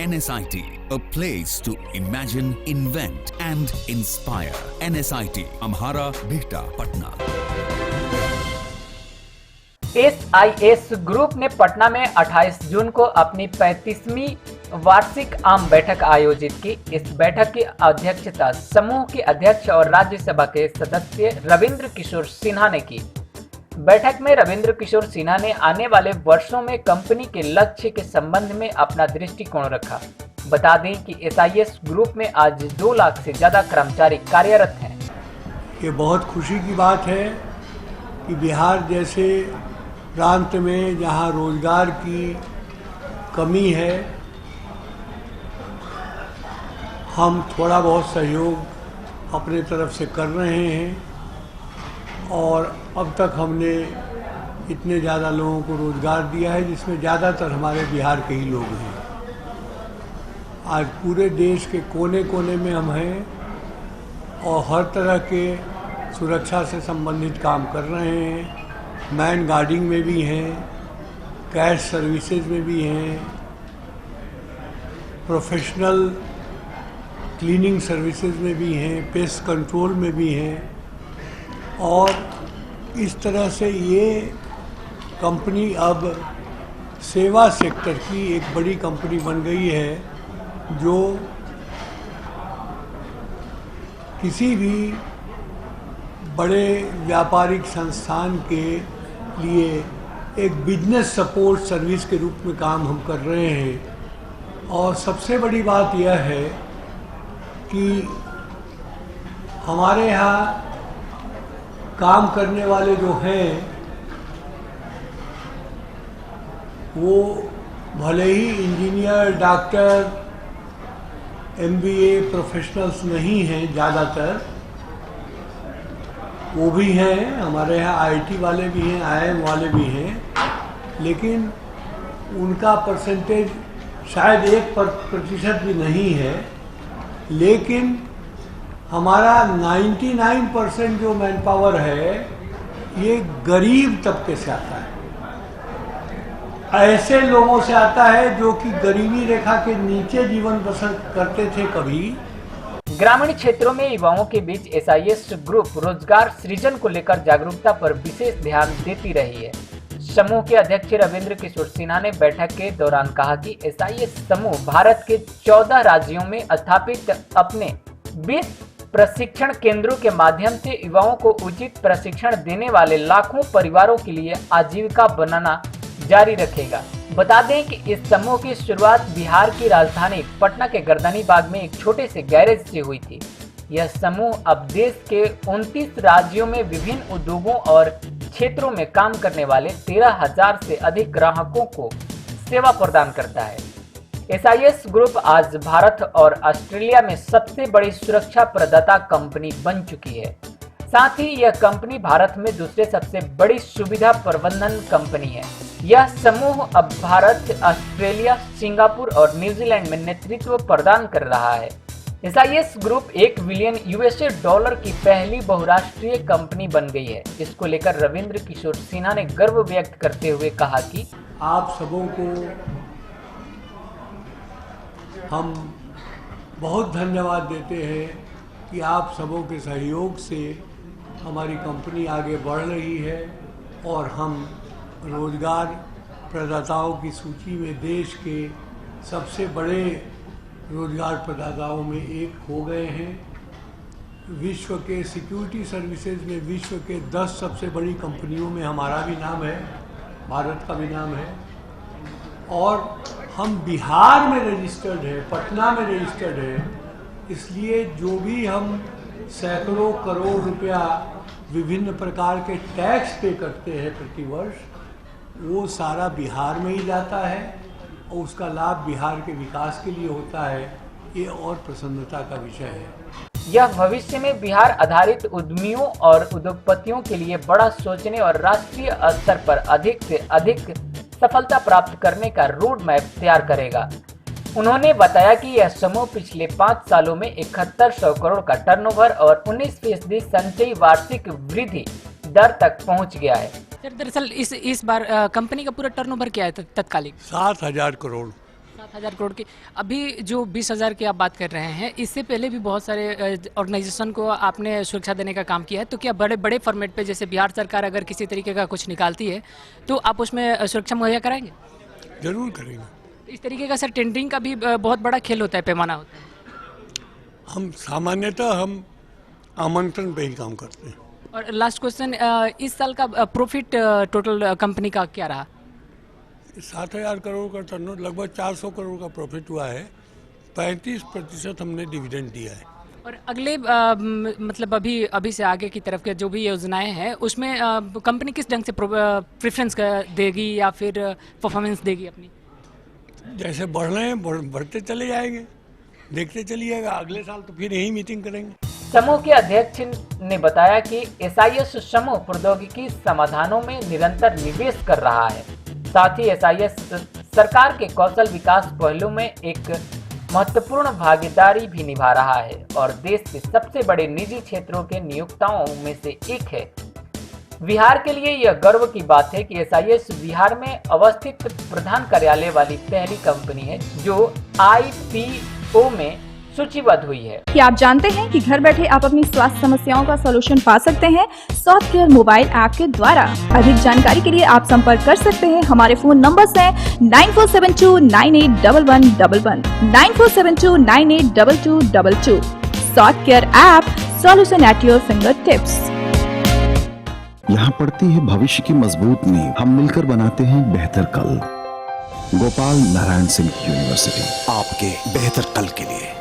NSIT, a place to imagine, invent and inspire. NSIT, Amhara, Bihta, Patna. SIS group ने पटना में 28 जून को अपनी 35वीं वार्षिक आम बैठक आयोजित की। इस बैठक की अध्यक्षता समूह के अध्यक्ष और राज्यसभा के सदस्य रविंद्र किशोर सिन्हा ने की। बैठक में रविंद्र किशोर सिन्हा ने आने वाले वर्षों में कंपनी के लक्ष्य के संबंध में अपना दृष्टिकोण रखा। बता दें कि SIS ग्रुप में आज 2 लाख से ज्यादा कर्मचारी कार्यरत हैं। ये बहुत खुशी की बात है कि बिहार जैसे प्रांत में जहां रोजगार की कमी है, हम थोड़ा बहुत सहयोग अपने तरफ से कर रहे हैं और अब तक हमने इतने ज़्यादा लोगों को रोज़गार दिया है जिसमें ज़्यादातर हमारे बिहार के ही लोग हैं। आज पूरे देश के कोने कोने में हम हैं और हर तरह के सुरक्षा से संबंधित काम कर रहे हैं। मैन गार्डिंग में भी हैं, कैश सर्विसेज में भी हैं, प्रोफेशनल क्लीनिंग सर्विसेज में भी हैं, पेस्ट कंट्रोल में भी हैं और इस तरह से ये कंपनी अब सेवा सेक्टर की एक बड़ी कंपनी बन गई है जो किसी भी बड़े व्यापारिक संस्थान के लिए एक बिजनेस सपोर्ट सर्विस के रूप में काम हम कर रहे हैं। और सबसे बड़ी बात यह है कि हमारे यहाँ काम करने वाले जो हैं वो भले ही इंजीनियर, डॉक्टर, MBA प्रोफेशनल्स नहीं हैं, ज़्यादातर वो भी हैं, हमारे यहाँ IT वाले भी हैं, IIM वाले भी हैं, लेकिन उनका परसेंटेज शायद 1% भी नहीं है। लेकिन हमारा 99% जो मैन पावर है ये गरीब तबके से आता है, ऐसे लोगों से आता है जो कि गरीबी रेखा के नीचे जीवन बसर करते थे। कभी ग्रामीण क्षेत्रों में युवाओं के बीच SIS ग्रुप रोजगार सृजन को लेकर जागरूकता पर विशेष ध्यान देती रही है। समूह के अध्यक्ष रविंद्र किशोर सिन्हा ने बैठक के दौरान कहा कि SIS समूह भारत के 14 राज्यों में स्थापित अपने 20 प्रशिक्षण केंद्रों के माध्यम से युवाओं को उचित प्रशिक्षण देने वाले लाखों परिवारों के लिए आजीविका बनाना जारी रखेगा। बता दें कि इस समूह की शुरुआत बिहार की राजधानी पटना के गर्दनी बाग में एक छोटे से गैरेज से हुई थी। यह समूह अब देश के 29 राज्यों में विभिन्न उद्योगों और क्षेत्रों में काम करने वाले 13,000 से अधिक ग्राहकों को सेवा प्रदान करता है। SIS ग्रुप आज भारत और ऑस्ट्रेलिया में सबसे बड़ी सुरक्षा प्रदाता कंपनी बन चुकी है। साथ ही यह कंपनी भारत में दूसरे सबसे बड़ी सुविधा प्रबंधन कंपनी है। यह समूह अब भारत, ऑस्ट्रेलिया, सिंगापुर और न्यूजीलैंड में नेतृत्व प्रदान कर रहा है। SIS ग्रुप $1 बिलियन की पहली बहुराष्ट्रीय कंपनी बन गई है। इसको लेकर रविंद्र किशोर सिन्हा ने गर्व व्यक्त करते हुए कहा कि आप सबों को हम बहुत धन्यवाद देते हैं कि आप सबों के सहयोग से हमारी कंपनी आगे बढ़ रही है और हम रोजगार प्रदाताओं की सूची में देश के सबसे बड़े रोजगार प्रदाताओं में एक हो गए हैं। विश्व के सिक्योरिटी सर्विसेज में विश्व के 10 सबसे बड़ी कंपनियों में हमारा भी नाम है, भारत का भी नाम है और हम बिहार में रजिस्टर्ड है, पटना में रजिस्टर्ड है। इसलिए जो भी हम सैकड़ों करोड़ रुपया विभिन्न प्रकार के टैक्स पे करते हैं प्रति वर्ष, वो सारा बिहार में ही जाता है और उसका लाभ बिहार के विकास के लिए होता है। ये और प्रसन्नता का विषय है। यह भविष्य में बिहार आधारित उद्यमियों और उद्योगपतियों के लिए बड़ा सोचने और राष्ट्रीय स्तर पर अधिक से अधिक सफलता प्राप्त करने का रोड मैप तैयार करेगा। उन्होंने बताया कि यह समूह पिछले 5 सालों में 7100 करोड़ का टर्नओवर और 19% संचयी वार्षिक वृद्धि दर तक पहुंच गया है। सर, दरअसल इस बार कंपनी का पूरा टर्नओवर क्या है तत्कालिक? 7,000 करोड़। 7,000 करोड़ की। अभी जो 20,000 की आप बात कर रहे हैं, इससे पहले भी बहुत सारे ऑर्गेनाइजेशन को आपने सुरक्षा देने का काम किया है, तो क्या बड़े बड़े फॉर्मेट पे जैसे बिहार सरकार अगर किसी तरीके का कुछ निकालती है तो आप उसमें सुरक्षा मुहैया कराएंगे? जरूर करेंगे। इस तरीके का सर टेंडरिंग का भी बहुत बड़ा खेल होता है, पैमाना होता है। हम सामान्यतः हम आमंत्रण पे ही काम करते हैं। और लास्ट क्वेश्चन, इस साल का प्रॉफिट टोटल कंपनी का क्या रहा? 7,000 करोड़ का टर्नओवर, लगभग 400 करोड़ का प्रॉफिट हुआ है। 35% हमने डिविडेंड दिया है। और अगले मतलब अभी से आगे की तरफ के जो भी योजनाएं हैं उसमें कंपनी किस ढंग से प्रेफरेंस देगी या फिर परफॉर्मेंस देगी अपनी? जैसे बढ़ रहे हैं बढ़ते चले जाएंगे, देखते चलिएगा। अगले साल तो फिर यही मीटिंग करेंगे। समूह के अध्यक्ष ने बताया कि SIS समूह प्रौद्योगिकी समाधानों में निरंतर निवेश कर रहा है। साथ ही SIS सरकार के कौशल विकास पहलू में एक महत्वपूर्ण भागीदारी भी निभा रहा है और देश के सबसे बड़े निजी क्षेत्रों के नियोक्ताओं में से एक है। बिहार के लिए यह गर्व की बात है कि SIS बिहार में अवस्थित प्रधान कार्यालय वाली पहली कंपनी है जो IPO में सूचीबद्ध हुई है। क्या आप जानते हैं कि घर बैठे आप अपनी स्वास्थ्य समस्याओं का सलूशन पा सकते हैं सॉफ्टकेयर मोबाइल ऐप के द्वारा? अधिक जानकारी के लिए आप संपर्क कर सकते हैं। हमारे फोन नंबर्स हैं 9472981111, 9472982222। Softcare app, solution at your finger tips. यहाँ पड़ती है भविष्य की मजबूत नींव। हम मिलकर बनाते हैं बेहतर कल। गोपाल नारायण सिंह यूनिवर्सिटी, आपके बेहतर कल के लिए।